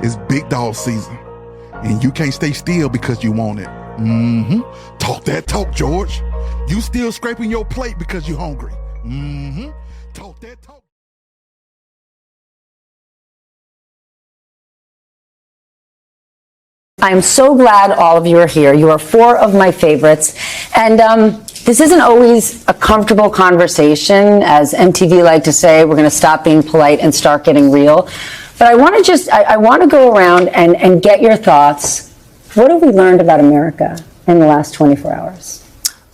It's big dog season, and you can't stay still because you want it. Talk that talk, George. You still scraping your plate because you're hungry. Talk that talk. I'm so glad all of you are here. You are four of my favorites. And this isn't always a comfortable conversation. As MTV like to say, we're going to stop being polite and start getting real. But I want to I want to go around and get your thoughts. What have we learned about America in the last 24 hours?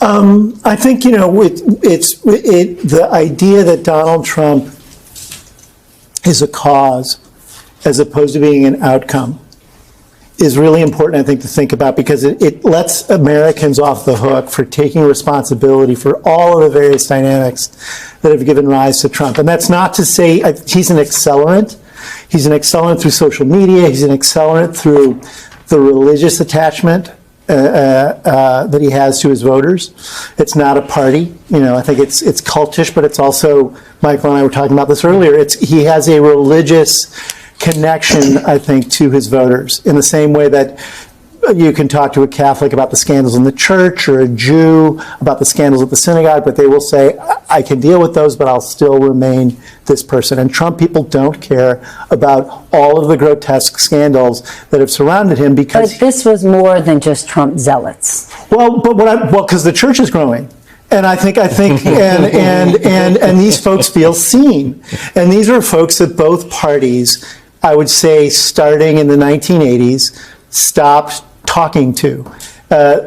I think, the idea that Donald Trump is a cause as opposed to being an outcome is really important, I think, to think about, because it lets Americans off the hook for taking responsibility for all of the various dynamics that have given rise to Trump. And that's not to say he's an accelerant. He's an accelerant through social media. He's an accelerant through the religious attachment that he has to his voters. It's not a party. I think it's cultish, but it's also, Michael and I were talking about this earlier, he has a religious connection, I think, to his voters, in the same way that you can talk to a Catholic about the scandals in the church, or a Jew about the scandals at the synagogue, but they will say, I can deal with those, but I'll still remain this person. And Trump people don't care about all of the grotesque scandals that have surrounded him, because... But this was more than just Trump zealots. Well, because the church is growing. And I think, and these folks feel seen. And these are folks that both parties, I would say, starting in the 1980s, stopped talking to.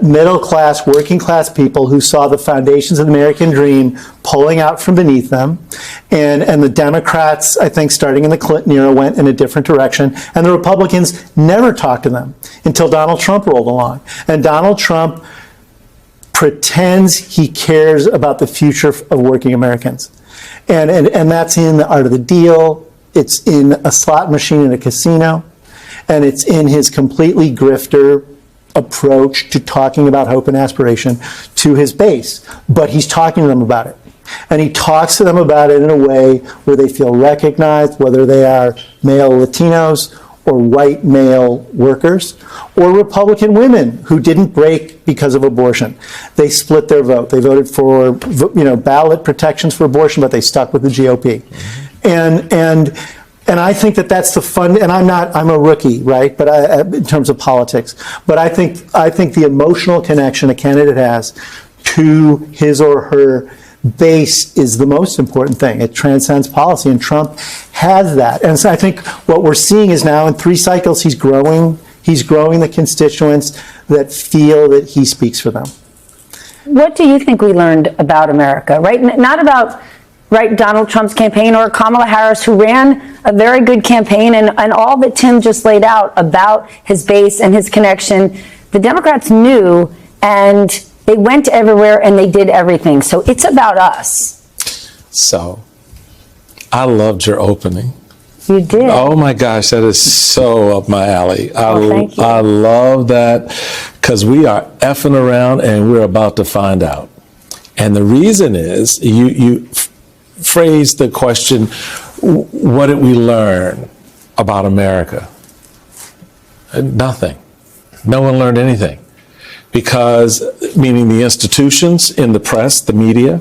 Middle class, working class people who saw the foundations of the American dream pulling out from beneath them. And the Democrats, I think, starting in the Clinton era, went in a different direction. And the Republicans never talked to them until Donald Trump rolled along. And Donald Trump pretends he cares about the future of working Americans. And that's in the art of the deal. It's in a slot machine in a casino. And it's in his completely grifter approach to talking about hope and aspiration to his base. But he's talking to them about it. And he talks to them about it in a way where they feel recognized, whether they are male Latinos or white male workers, or Republican women who didn't break because of abortion. They split their vote. They voted for, ballot protections for abortion, but they stuck with the GOP. And I think that's the fun. And I'm a rookie, right? But in terms of politics, but I think the emotional connection a candidate has to his or her base is the most important thing. It transcends policy, and Trump has that. And so I think what we're seeing is now in 3 cycles, he's growing the constituents that feel that he speaks for them. What do you think we learned about America, right? Not about Donald Trump's campaign or Kamala Harris, who ran a very good campaign, and all that Tim just laid out about his base and his connection. The Democrats knew, and they went everywhere and they did everything. So it's about us. So I loved your opening. You did. Oh my gosh, that is so up my alley. Thank you. I love that, because we are effing around and we're about to find out. And the reason is, you phrased the question, what did we learn about America? Nothing. No one learned anything. Because, meaning the institutions in the press, the media,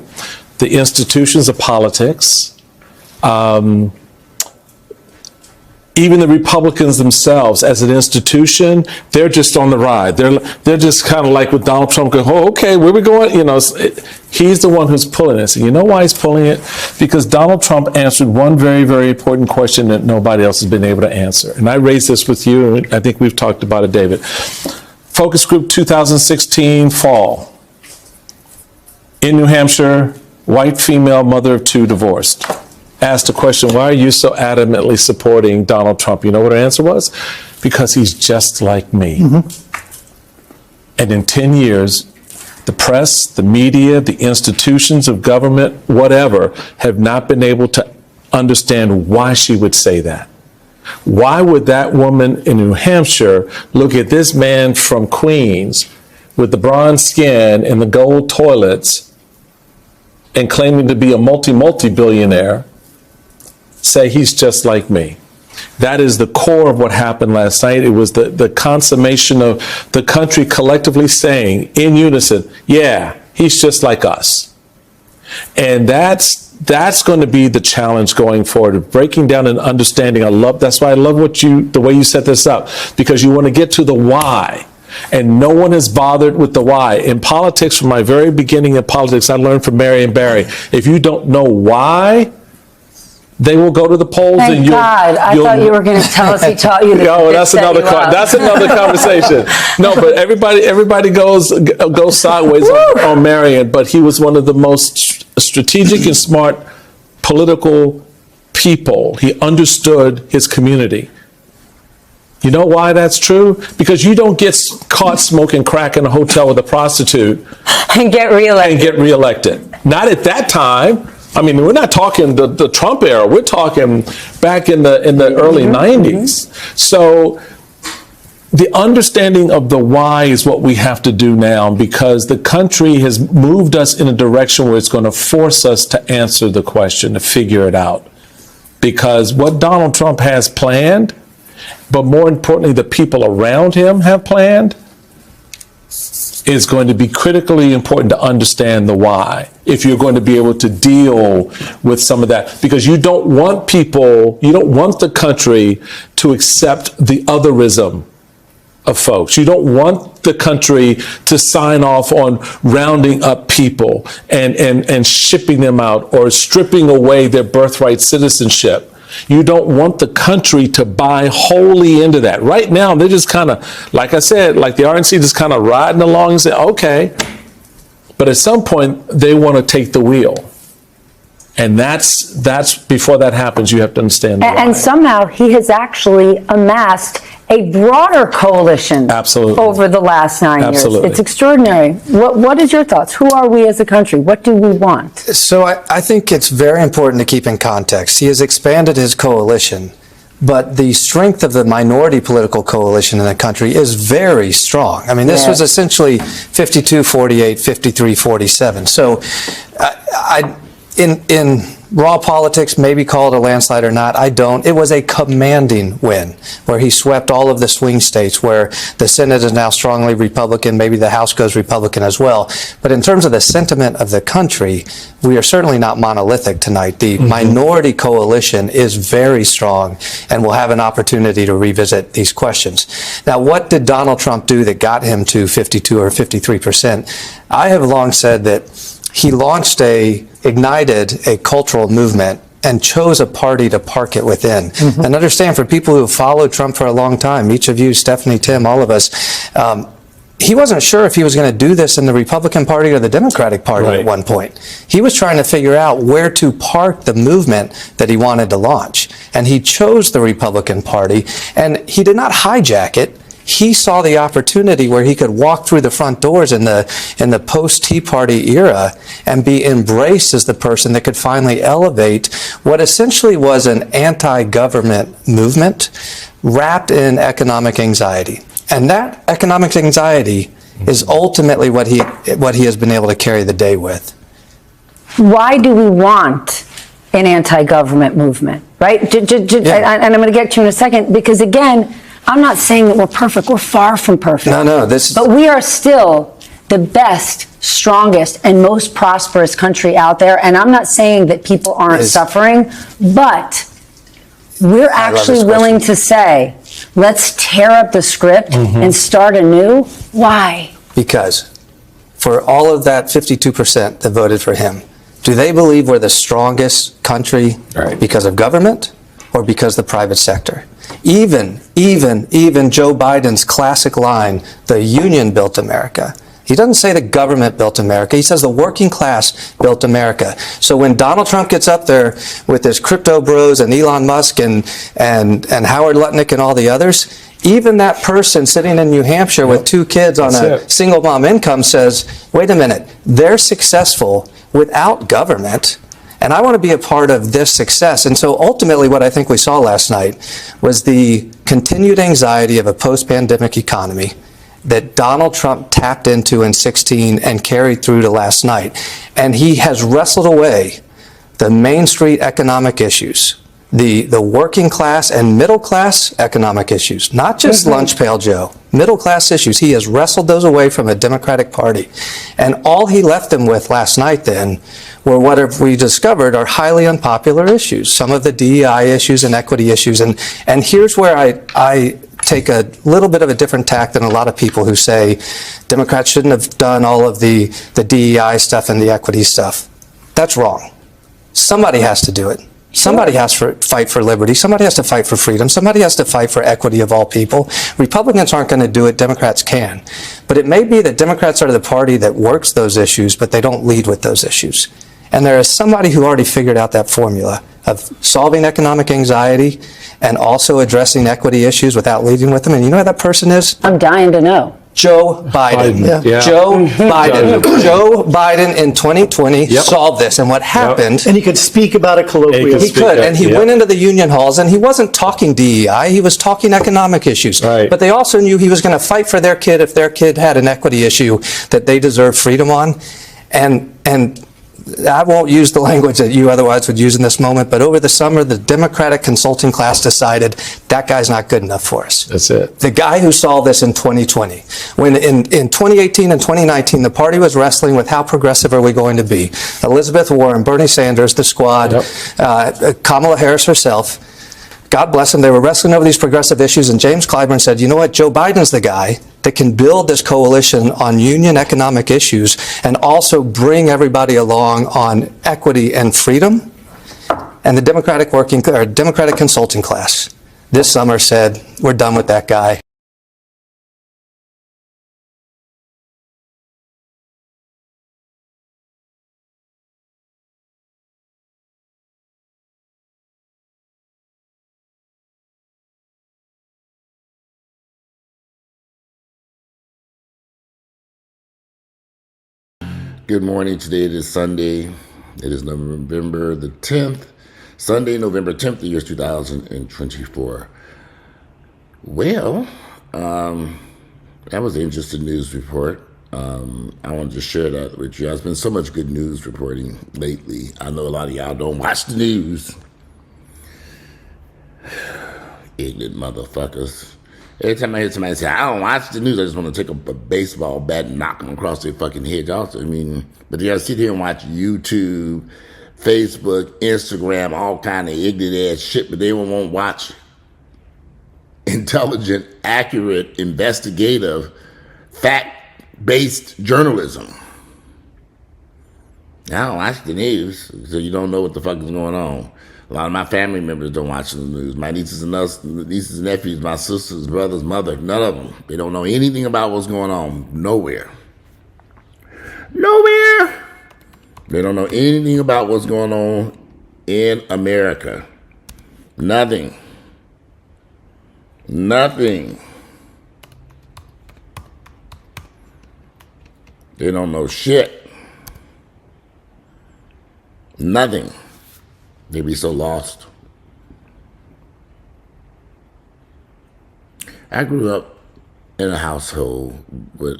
the institutions of politics, even the Republicans themselves as an institution, they're just on the ride. They're just kind of like with Donald Trump going, oh, okay, where we going? He's the one who's pulling this. And you know why he's pulling it? Because Donald Trump answered one very, very important question that nobody else has been able to answer. And I raised this with you, and I think we've talked about it, David. Focus group 2016 fall. In New Hampshire, white female, mother of 2, divorced. Asked the question, why are you so adamantly supporting Donald Trump? You know what her answer was? Because he's just like me. Mm-hmm. And in 10 years, the press, the media, the institutions of government, whatever, have not been able to understand why she would say that. Why would that woman in New Hampshire look at this man from Queens with the bronze skin and the gold toilets and claiming to be a multi-billionaire, say he's just like me? That is the core of what happened last night. It was the consummation of the country collectively saying in unison, yeah, he's just like us. And that's going to be the challenge going forward, breaking down and understanding. That's why I love the way you set this up, because you want to get to the why. And no one is bothered with the why. In politics, from my very beginning in politics, I learned from Marion Barry, if you don't know why, they will go to the polls. Thank and God. I thought you were going to tell us he taught you the No, that's another conversation. No, but everybody goes sideways on Marion, but he was one of the most strategic and smart political people. He understood his community. You know why that's true? Because you don't get caught smoking crack in a hotel with a prostitute and get reelected. Not at that time. I mean, we're not talking the Trump era. We're talking back in the early 90s. So the understanding of the why is what we have to do now, because the country has moved us in a direction where it's going to force us to answer the question, to figure it out. Because what Donald Trump has planned, but more importantly, the people around him have planned, is going to be critically important to understand the why, if you're going to be able to deal with some of that. Because you don't want the country to accept the otherism of folks. You don't want the country to sign off on rounding up people and shipping them out or stripping away their birthright citizenship. You don't want the country to buy wholly into that. Right now, they're just kind of, like I said, like the RNC, just kind of riding along and say, okay. But at some point, they want to take the wheel. And that's before that happens, you have to understand the why. And somehow he has actually amassed a broader coalition. Absolutely. Over the last 9 years. Absolutely. It's extraordinary. What is your thoughts? Who are we as a country? What do we want? So I think it's very important to keep in context. He has expanded his coalition, but the strength of the minority political coalition in the country is very strong. I mean, this was essentially 52-48, 53-47. So in raw politics, maybe call it a landslide or not, I don't. It was a commanding win where he swept all of the swing states, where the Senate is now strongly Republican, maybe the House goes Republican as well. But in terms of the sentiment of the country, we are certainly not monolithic tonight. The minority coalition is very strong, and we'll have an opportunity to revisit these questions. Now, what did Donald Trump do that got him to 52 or 53%? I have long said that he ignited a cultural movement and chose a party to park it within. And understand, for people who have followed Trump for a long time, each of you, Stephanie, Tim, all of us, he wasn't sure if he was going to do this in the Republican Party or the Democratic Party at one point. He was trying to figure out where to park the movement that he wanted to launch. And he chose the Republican Party, and he did not hijack it. He saw the opportunity where he could walk through the front doors in the post-Tea Party era and be embraced as the person that could finally elevate what essentially was an anti-government movement wrapped in economic anxiety. And that economic anxiety is ultimately what he has been able to carry the day with. Why do we want an anti-government movement, right? And I'm going to get to you in a second, because again, I'm not saying that we're perfect. We're far from perfect. But we are still the best, strongest, and most prosperous country out there. And I'm not saying that people aren't suffering, but we're actually willing to say, let's tear up the script and start anew. Why? Because for all of that 52% that voted for him, do they believe we're the strongest country because of government or because of the private sector? Even Joe Biden's classic line, the union built America. He doesn't say the government built America. He says the working class built America. So when Donald Trump gets up there with his crypto bros and Elon Musk and Howard Lutnick and all the others, even that person sitting in New Hampshire with 2 kids on a single mom income says, wait a minute, they're successful without government. And I want to be a part of this success. And so ultimately what I think we saw last night was the continued anxiety of a post-pandemic economy that Donald Trump tapped into in 2016 and carried through to last night. And he has wrestled away the Main Street economic issues the working class and middle class economic issues, not just lunch pail Joe, middle class issues. He has wrestled those away from a Democratic Party. And all he left them with last night then were what we discovered are highly unpopular issues, some of the DEI issues and equity issues. And here's where I take a little bit of a different tack than a lot of people who say Democrats shouldn't have done all of the DEI stuff and the equity stuff. That's wrong. Somebody has to do it. Somebody has to fight for liberty. Somebody has to fight for freedom. Somebody has to fight for equity of all people. Republicans aren't going to do it. Democrats can. But it may be that Democrats are the party that works those issues, but they don't lead with those issues. And there is somebody who already figured out that formula of solving economic anxiety and also addressing equity issues without leading with them. And you know who that person is? I'm dying to know. Joe Biden. Yeah. Joe Biden. Joe Biden in 2020 solved this. And what happened... And he could speak about it colloquially. He could, and he went into the union halls, and he wasn't talking DEI, he was talking economic issues. Right. But they also knew he was going to fight for their kid if their kid had an equity issue that they deserved freedom on. And I won't use the language that you otherwise would use in this moment, but over the summer, the Democratic consulting class decided that guy's not good enough for us. That's it. The guy who solved this in 2020. When in 2018 and 2019, the party was wrestling with how progressive are we going to be. Elizabeth Warren, Bernie Sanders, the squad, Kamala Harris herself. God bless them, they were wrestling over these progressive issues, and James Clyburn said, you know what, Joe Biden's the guy that can build this coalition on union economic issues and also bring everybody along on equity and freedom. And the Democratic consulting class this summer said, we're done with that guy. Good morning. Today it is Sunday. It is November the 10th. Sunday, November 10th, the year 2024. Well, that was an interesting news report. I wanted to share that with you. There's been so much good news reporting lately. I know a lot of y'all don't watch the news. Ignorant motherfuckers. Every time I hear somebody say, I don't watch the news, I just want to take a baseball bat and knock them across their fucking head. Also, but you gotta sit here and watch YouTube, Facebook, Instagram, all kind of ignorant ass shit, but they won't watch intelligent, accurate, investigative, fact-based journalism. I don't watch the news, so you don't know what the fuck is going on. A lot of my family members don't watch the news. My nieces and nephews, my sisters, brothers, mother, none of them. They don't know anything about what's going on. Nowhere. They don't know anything about what's going on in America. Nothing. They don't know shit. Nothing. They be so lost. I grew up in a household with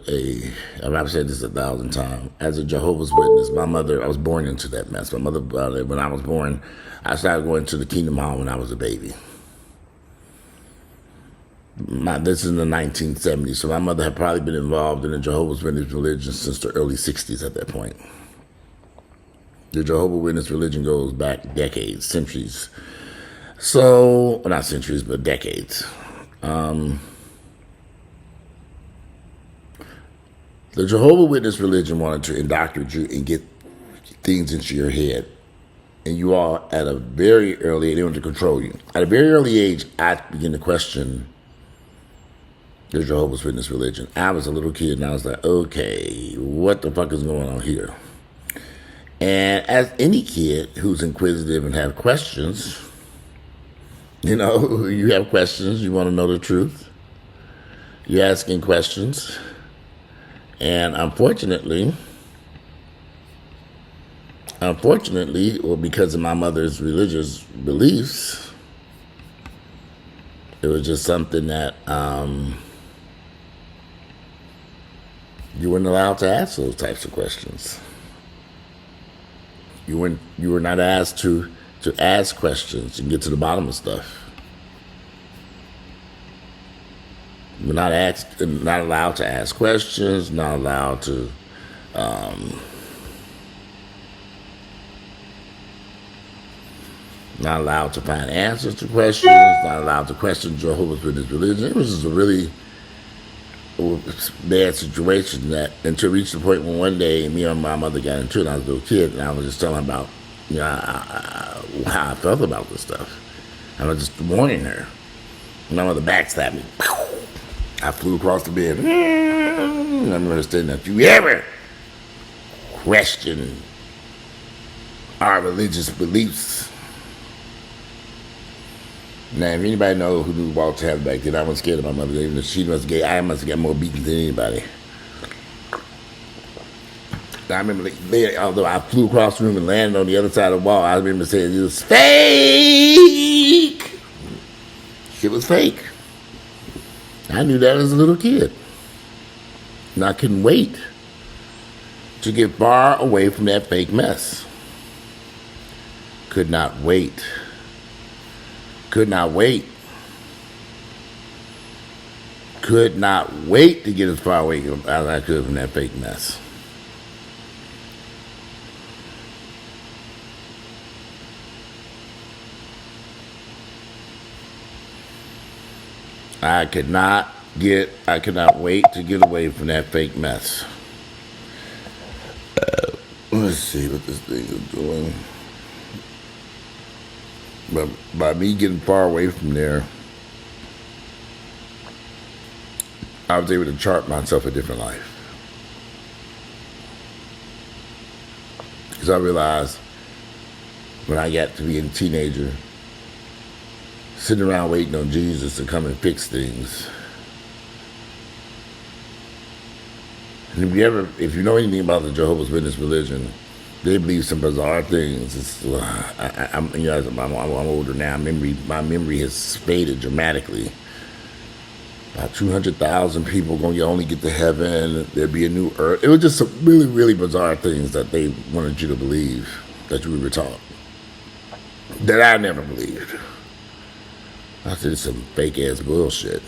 I've said this 1,000 times, as a Jehovah's Witness. I was born into that mess. My mother, when I was born, I started going to the Kingdom Hall when I was a baby. This is in the 1970s, so my mother had probably been involved in the Jehovah's Witness religion since the early 60s at that point. The Jehovah's Witness religion goes back decades, centuries. So, well, not centuries, but decades. The Jehovah's Witness religion wanted to indoctrinate you and get things into your head. And you all, at a very early age, they wanted to control you. At a very early age, I began to question the Jehovah's Witness religion. I was a little kid, and I was like, okay, what the fuck is going on here? And as any kid who's inquisitive and have questions, you have questions, you want to know the truth. You're asking questions. And unfortunately, well, because of my mother's religious beliefs, it was just something that you weren't allowed to ask those types of questions. You were not asked to to ask questions and get to the bottom of stuff. We're not allowed to ask questions, not allowed to not allowed to find answers to questions, not allowed to question Jehovah's Witness religion. It was just a really bad situation that until it reached the point when one day me and my mother got into it, and I was a little kid, and I was just telling about how I felt about this stuff. I was just warning her. My mother backstabbed me. I flew across the bed. I remember saying that if you ever question our religious beliefs. Now, if anybody knows who knew Walter Hammond back then, I wasn't scared of my mother. Even if I must have got more beatings than anybody. I remember later, although I flew across the room and landed on the other side of the wall, I remember saying, it was fake. It was fake. I knew that as a little kid. And I couldn't wait to get far away from that fake mess. Could not wait. Could not wait. Could not wait to get as far away as I could from that fake mess. I could not wait to get away from that fake mess. Let's see what this thing is doing. But by me getting far away from there, I was able to chart myself a different life. Because I realized when I got to be a teenager, sitting around waiting on Jesus to come and fix things. And if you know anything about the Jehovah's Witness religion, they believe some bizarre things. I'm older now. My memory has faded dramatically. About 200,000 people going to only get to heaven. There'd be a new earth. It was just some really, really bizarre things that they wanted you to believe, that we were taught, that I never believed. I said, it's some fake-ass bullshit.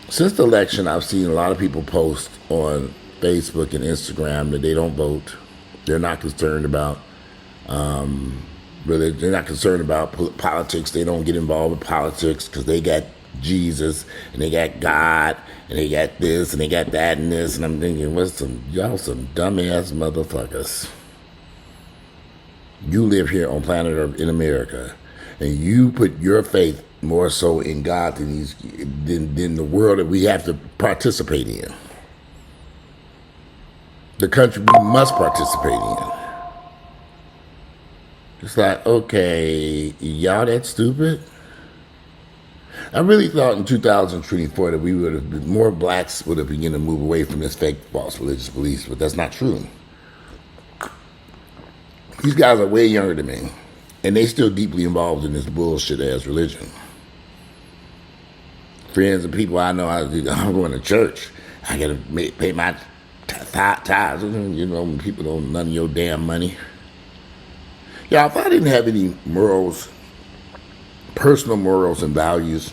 Since the election, I've seen a lot of people post on Facebook and Instagram that they don't vote. They're not concerned about religion. They're not concerned about politics. They don't get involved with politics because they got Jesus and they got God and they got this and they got that and this. And I'm thinking, y'all some dumbass motherfuckers. You live here on planet Earth in America, and you put your faith more so in God than the world that we have to participate in. The country we must participate in. It's like, okay, y'all that stupid? I really thought in 2024 that more blacks would have begun to move away from this fake false religious beliefs, but that's not true. These guys are way younger than me, and they still deeply involved in this bullshit ass religion. Friends and people I know, I'm going to church. I gotta pay my tithes. You know, when people don't none of your damn money. Yeah, if I didn't have any morals, personal morals and values,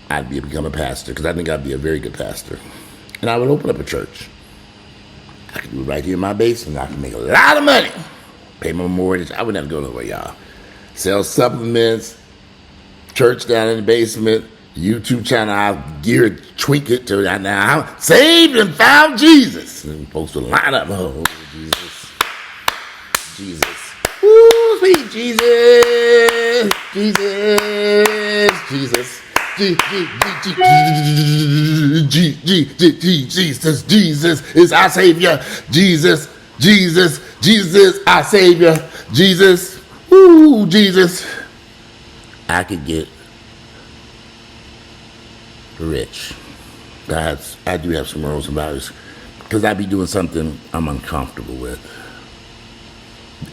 I'd become a pastor, because I think I'd be a very good pastor. And I would open up a church. I could do it right here in my basement. I could make a lot of money. Pay my mortgage. I wouldn't have to go nowhere, y'all. Sell supplements, church down in the basement, YouTube channel, I'll tweak it to now. I'm saved and found Jesus. And folks will line up. Oh, Jesus. Jesus. Woo, sweet Jesus. Jesus. Jesus. Jesus. Jesus is our Savior. Jesus. Jesus. Jesus, our Savior. Jesus. Woo, Jesus. I could get rich. I do have some morals and values, because I be doing something I'm uncomfortable with.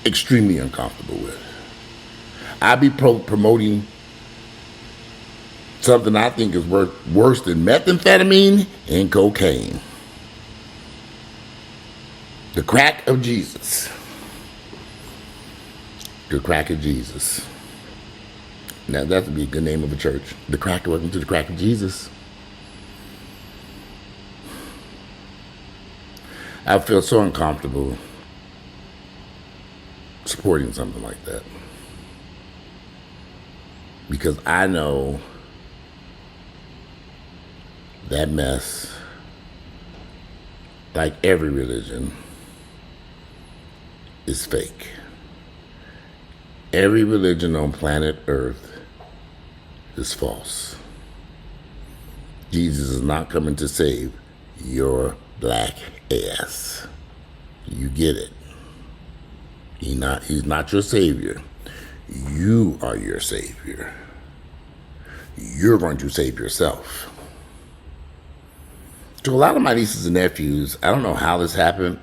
Extremely uncomfortable with. I be promoting something I think is worse than methamphetamine and cocaine. The crack of Jesus. The Crack of Jesus. Now that would be a good name of a church. The Crack. Welcome to the Crack of Jesus. I feel so uncomfortable supporting something like that because I know that mess, like every religion, is fake. Every religion on planet Earth is false. Jesus is not coming to save your black ass. You get it. He's not your savior. You are your savior. You're going to save yourself. To a lot of my nieces and nephews, I don't know how this happened,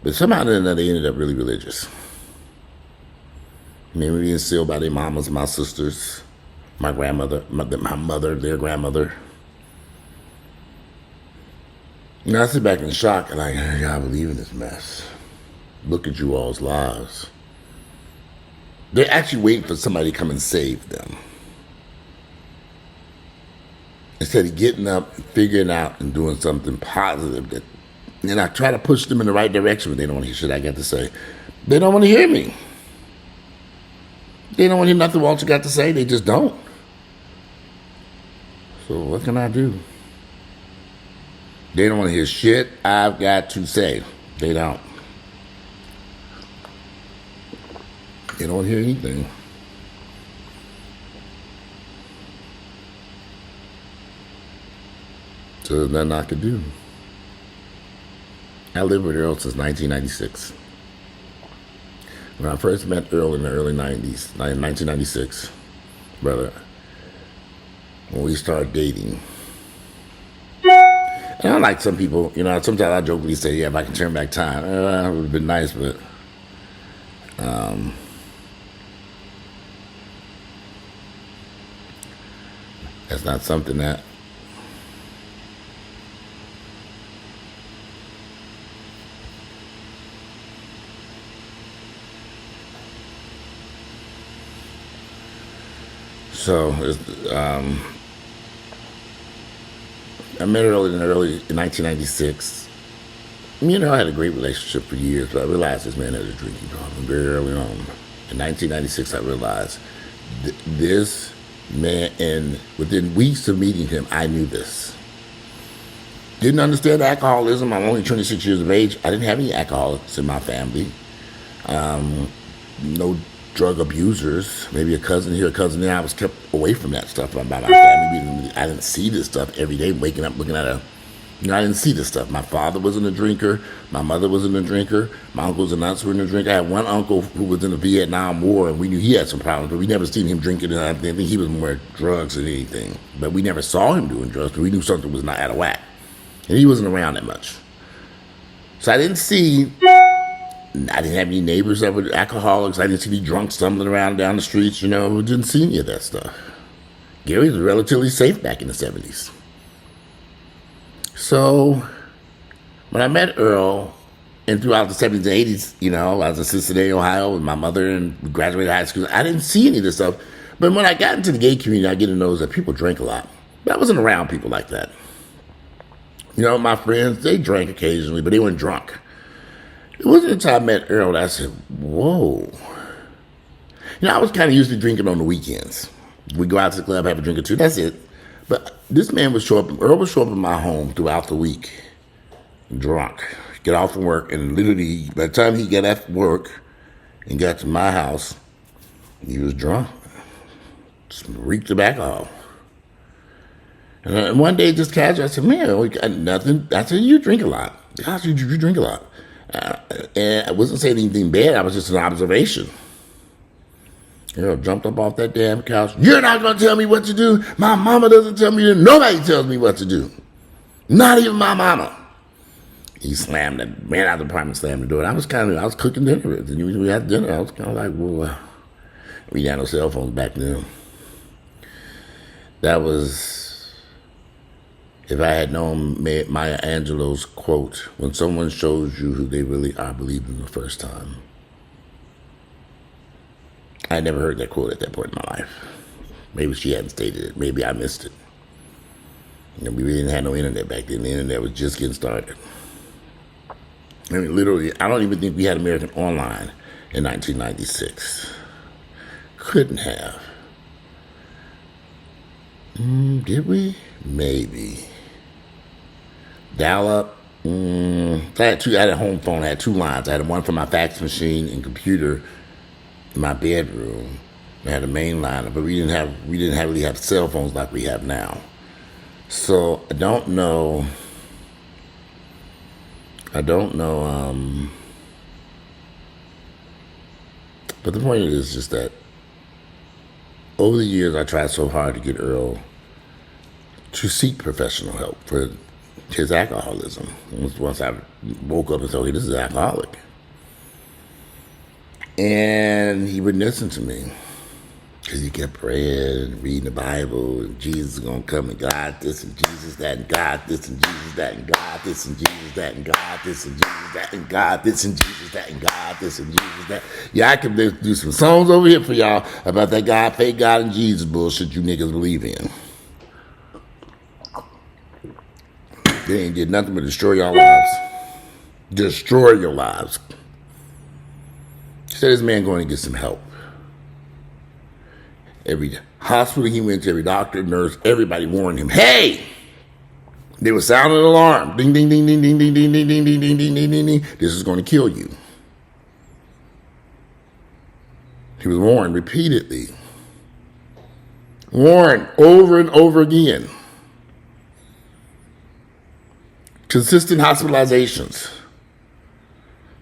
but somehow or another they ended up really religious. Maybe instilled by their mamas, my sisters, my grandmother, my mother, their grandmother. You know, I sit back in shock and like, I believe in this mess. Look at you all's lives. They're actually waiting for somebody to come and save them. Instead of getting up and figuring out and doing something positive. And I try to push them in the right direction, but they don't want to hear shit I got to say. They don't want to hear me. They don't want to hear nothing else you got to say. They just don't. So what can I do? They don't want to hear shit I've got to say. They don't. They don't want to hear anything. So there's nothing I can do. I lived with Earl since 1996. When I first met Earl in the early 90s, 1996, brother, when we started dating. And unlike some people, you know, sometimes I jokingly say, yeah, if I can turn back time, it would have been nice, but that's not something that so I met her in 1996. Me and her had a great relationship for years, but I realized this man had a drinking problem very early on. In 1996, I realized this man, and within weeks of meeting him, I knew this. Didn't understand alcoholism. I'm only 26 years of age. I didn't have any alcoholics in my family. No drug abusers. Maybe a cousin here, a cousin there. I was kept away from that stuff by my family. I didn't see this stuff every day, waking up looking at I didn't see this stuff. My father wasn't a drinker. My mother wasn't a drinker. My uncles and aunts were a drinker. I had one uncle who was in the Vietnam War, and we knew he had some problems, but we never seen him drinking. And I think he was more drugs than anything. But we never saw him doing drugs, but we knew something was not out of whack. And he wasn't around that much. So I didn't have any neighbors that were alcoholics. I didn't see any drunks stumbling around down the streets, didn't see any of that stuff. Gary was relatively safe back in the 70s. So when I met Earl, and throughout the 70s and 80s, I was in Cincinnati, Ohio with my mother and we graduated high school. I didn't see any of this stuff. But when I got into the gay community, I get to know that people drank a lot. But I wasn't around people like that. My friends, they drank occasionally, but they weren't drunk. It wasn't until I met Earl that I said, whoa. I was kind of used to drinking on the weekends. We'd go out to the club, have a drink or two, that's it. But this man Earl would show up in my home throughout the week, drunk, get off from work, and literally, by the time he got off work and got to my house, he was drunk. Just reeked of alcohol. And one day, just casually, I said, man, we got nothing. I said, you drink a lot. Gosh, you drink a lot. And I wasn't saying anything bad. I was just an observation. Earl jumped up off that damn couch. You're not going to tell me what to do. My mama doesn't tell me. Nobody tells me what to do. Not even my mama. He ran out of the apartment, slammed the door. I was cooking dinner. And we had dinner. I was kind of like, well, we had no cell phones back then. That was, if I had known Maya Angelou's quote, when someone shows you who they really are, believe them the first time. I never heard that quote at that point in my life. Maybe she hadn't stated it. Maybe I missed it. We really didn't have no internet back then. The internet was just getting started. I mean, literally, I don't even think we had American Online in 1996. Couldn't have. Did we? Maybe. Dial-up. I had a home phone. I had 2 lines. I had one for my fax machine and computer in my bedroom. I had a main line, but we didn't really have cell phones like we have now. So I don't know. But the point is just that over the years, I tried so hard to get Earl to seek professional help for his alcoholism. Once I woke up and said, okay, this is an alcoholic. And he wouldn't listen to me. Because he kept praying and reading the Bible, and Jesus is going to come, and God this, and Jesus that, and God this, and Jesus that, and God this, and Jesus that, and God this, and Jesus that, and God this, and Jesus that, and God this, and Jesus that. Yeah, I could do some songs over here for y'all about that God, fake God, and Jesus bullshit you niggas believe in. They ain't did nothing but destroy your lives. Destroy your lives. Said this man going to get some help. Every hospital he went to, every doctor, nurse, everybody warned him, hey! They were sounding an alarm. Ding, ding, ding, ding, ding, ding, ding, ding, ding, ding, ding, ding, ding, ding, ding. This is going to kill you. He was warned repeatedly. Warned over and over again. Consistent hospitalizations.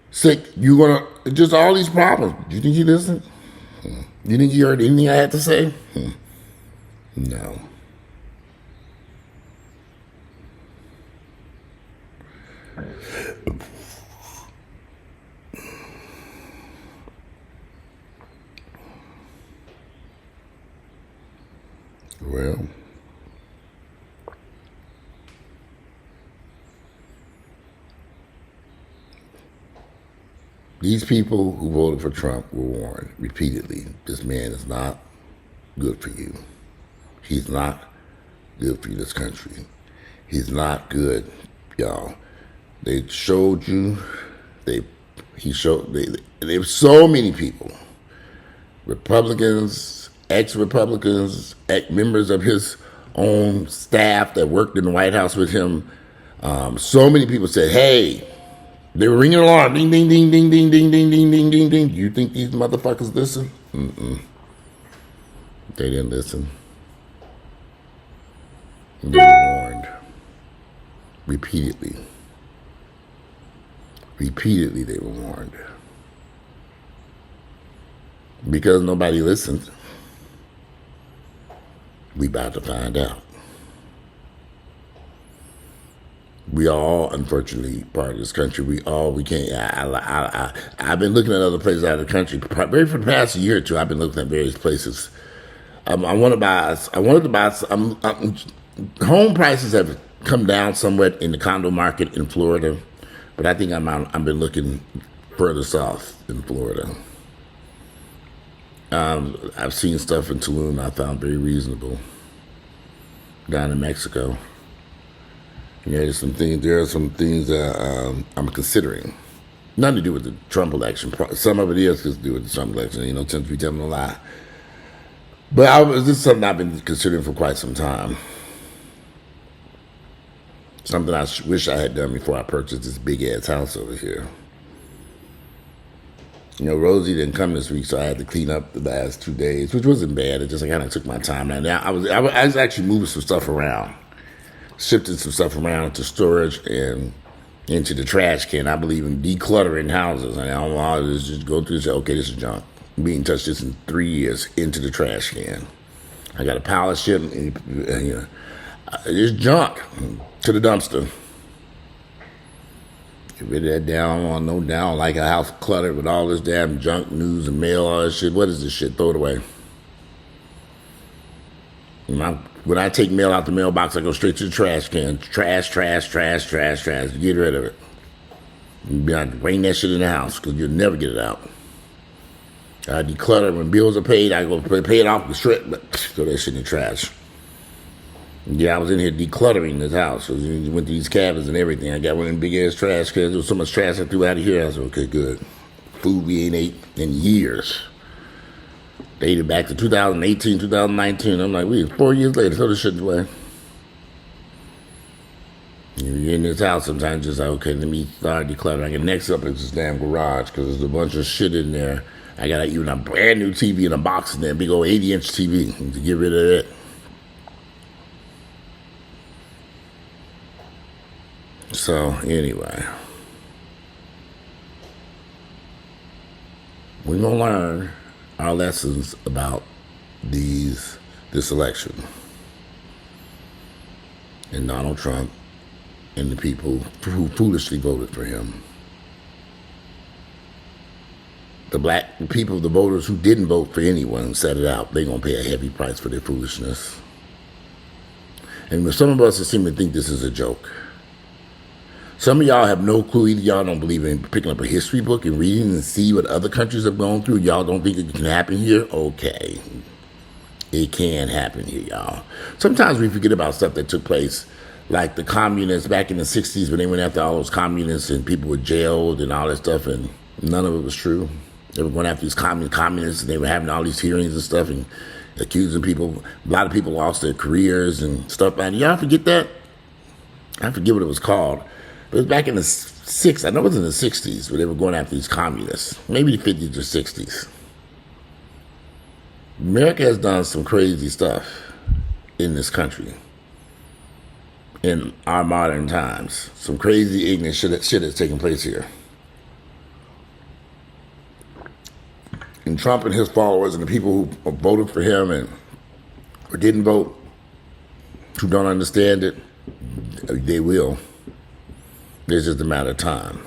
Sick, you're going to, just all these problems. Do you think he listened? You think you heard anything I had to say? No. Well, these people who voted for Trump were warned repeatedly, this man is not good for you. He's not good for this country. He's not good, y'all. They showed you, there were so many people, Republicans, ex-Republicans, members of his own staff that worked in the White House with him. So many people said, hey, they were ringing alarm, ding, ding, ding, ding, ding, ding, ding, ding, ding, ding, ding. You think these motherfuckers listen? They didn't listen. They were warned. Repeatedly. Repeatedly they were warned. Because nobody listened, we about to find out. We all, unfortunately, part of this country. We can't. I've been looking at other places out of the country. For the past year or two, I've been looking at various places. I wanted to buy some. Home prices have come down somewhat in the condo market in Florida, but I think I've been looking further south in Florida. I've seen stuff in Tulum I found very reasonable. Down in Mexico. There are some things that I'm considering. Nothing to do with the Trump election. Some of it is to do with the Trump election, since we tell them a lie. But this is something I've been considering for quite some time. Something I wish I had done before I purchased this big-ass house over here. Rosie didn't come this week, so I had to clean up the last 2 days, which wasn't bad. It just kind of took my time. Now I was actually moving some stuff around. Shifting some stuff around into storage and into the trash can. I believe in decluttering houses. And I don't want to just go through and say, okay, this is junk. We ain't touched this in 3 years, into the trash can. I got a pile of shit, it's junk, to the dumpster. Get rid of that down. I don't down like a house cluttered with all this damn junk, news and mail, all this shit. What is this shit? Throw it away. When I take mail out the mailbox, I go straight to the trash can. Trash. Get rid of it. You have to bring that shit in the house because you'll never get it out. I declutter when bills are paid. I go pay it off the strip, but throw that shit in the trash. Yeah, I was in here decluttering this house. So we went to these cabins and everything. I got one of them big ass trash cans. There was so much trash I threw out of here. I said, okay, good. Food we ain't ate in years. Dated back to 2018, 2019. I'm like, we 4 years later, throw this shit away. You're in this house sometimes, just like, okay, let me start decluttering. And next up is this damn garage, because there's a bunch of shit in there. I got even a brand new TV in a box in there, big old 80-inch TV, to get rid of it. So, anyway. We're going to learn our lessons about this election. And Donald Trump and the people who foolishly voted for him. The people, the voters who didn't vote for anyone and set it out, they're going to pay a heavy price for their foolishness. And for some of us, it seems to think this is a joke. Some of y'all have no clue. Either y'all don't believe in picking up a history book and reading and see what other countries have gone through. Y'all don't think it can happen here? Okay. It can happen here, y'all. Sometimes we forget about stuff that took place, like the communists back in the 60s when they went after all those communists and people were jailed and all that stuff, and none of it was true. They were going after these communists, and they were having all these hearings and stuff and accusing people. A lot of people lost their careers and stuff. And y'all forget that? I forget what it was called. But it was back in the 60s. I know it was in the 60s where they were going after these communists. Maybe the 50s or 60s. America has done some crazy stuff in this country in our modern times. Some crazy, ignorant shit that's taking place here. And Trump and his followers and the people who voted for him and or didn't vote, who don't understand it, they will. It's just a matter of time.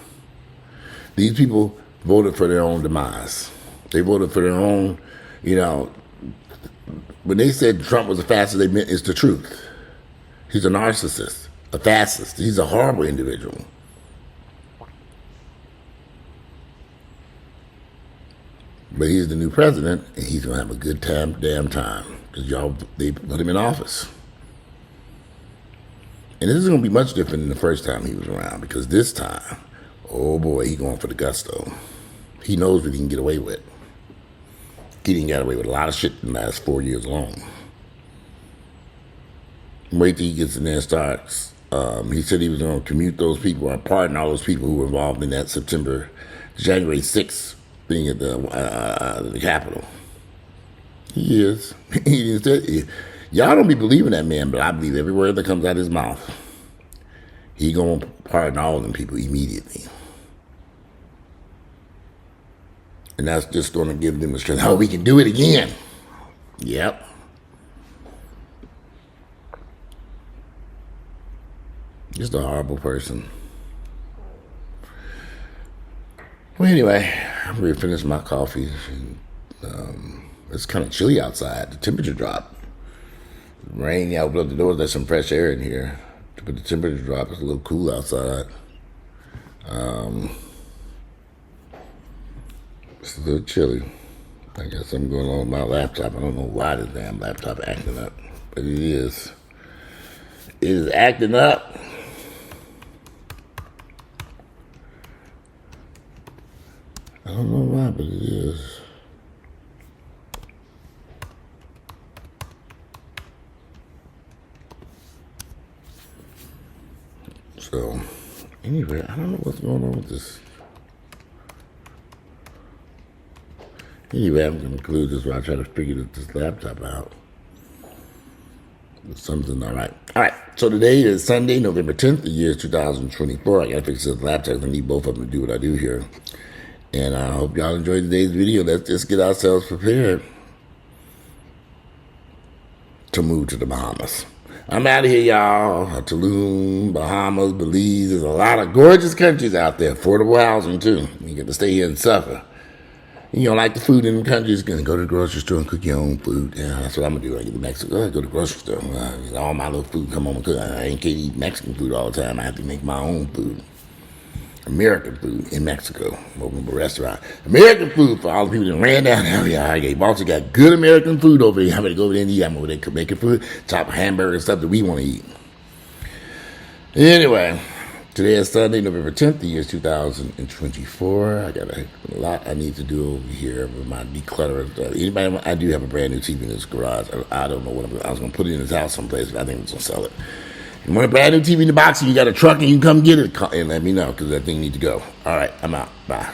These people voted for their own demise. They voted for their own, when they said Trump was a fascist, they meant it's the truth. He's a narcissist, a fascist. He's a horrible individual. But he's the new president, and he's going to have a good damn time, because they put him in office. And this is going to be much different than the first time he was around, because this time, oh boy, he's going for the gusto. He knows what he can get away with. He didn't get away with a lot of shit in the last 4 years long. Wait till he gets in there and starts. He said he was going to commute those people, or pardon all those people who were involved in that January 6th thing at the Capitol. He is. Y'all don't be believing that man, but I believe every word that comes out of his mouth. He gonna pardon all of them people immediately. And that's just gonna give them the strength. Oh, we can do it again. Yep. Just a horrible person. Well, anyway, I'm ready to finish my coffee. It's kind of chilly outside. The temperature dropped. Rain, yeah, I opened up the doors, there's some fresh air in here. But the temperature dropped. It's a little cool outside. It's a little chilly. I got something going on with my laptop. I don't know why this damn laptop acting up. But it is. It is acting up. I don't know why, but it is. So, anyway, I don't know what's going on with this. Anyway, I'm going to conclude this while I try to figure this laptop out. Something's not right. All right, so today is Sunday, November 10th, the year is 2024. I got to fix this laptop. I need both of them to do what I do here. And I hope y'all enjoyed today's video. Let's just get ourselves prepared to move to the Bahamas. I'm out of here, y'all. Tulum, Bahamas, Belize. There's a lot of gorgeous countries out there. Affordable housing, too. You get to stay here and suffer. You don't like the food in the countries, you're going to go to the grocery store and cook your own food. Yeah, that's what I'm going to do. I get to Mexico, I go to the grocery store. All my little food come home and cook. I can't eat Mexican food all the time. I have to make my own food. American food in Mexico. I'm opening a restaurant. American food for all the people that ran down there. Yeah, you've also got good American food over there. I'm going to go over there and eat. I'm over there making food, chop hamburger and stuff that we want to eat. Anyway, today is Sunday, November 10th, the year is 2024. I got a lot I need to do over here with my declutter. Anybody? I do have a brand new TV in this garage. I don't know what I was going to put it in this house someplace, but I think I'm going to sell it. You want a brand new TV in the box and you got a truck and you come get it and let me know because that thing needs to go. All right, I'm out. Bye.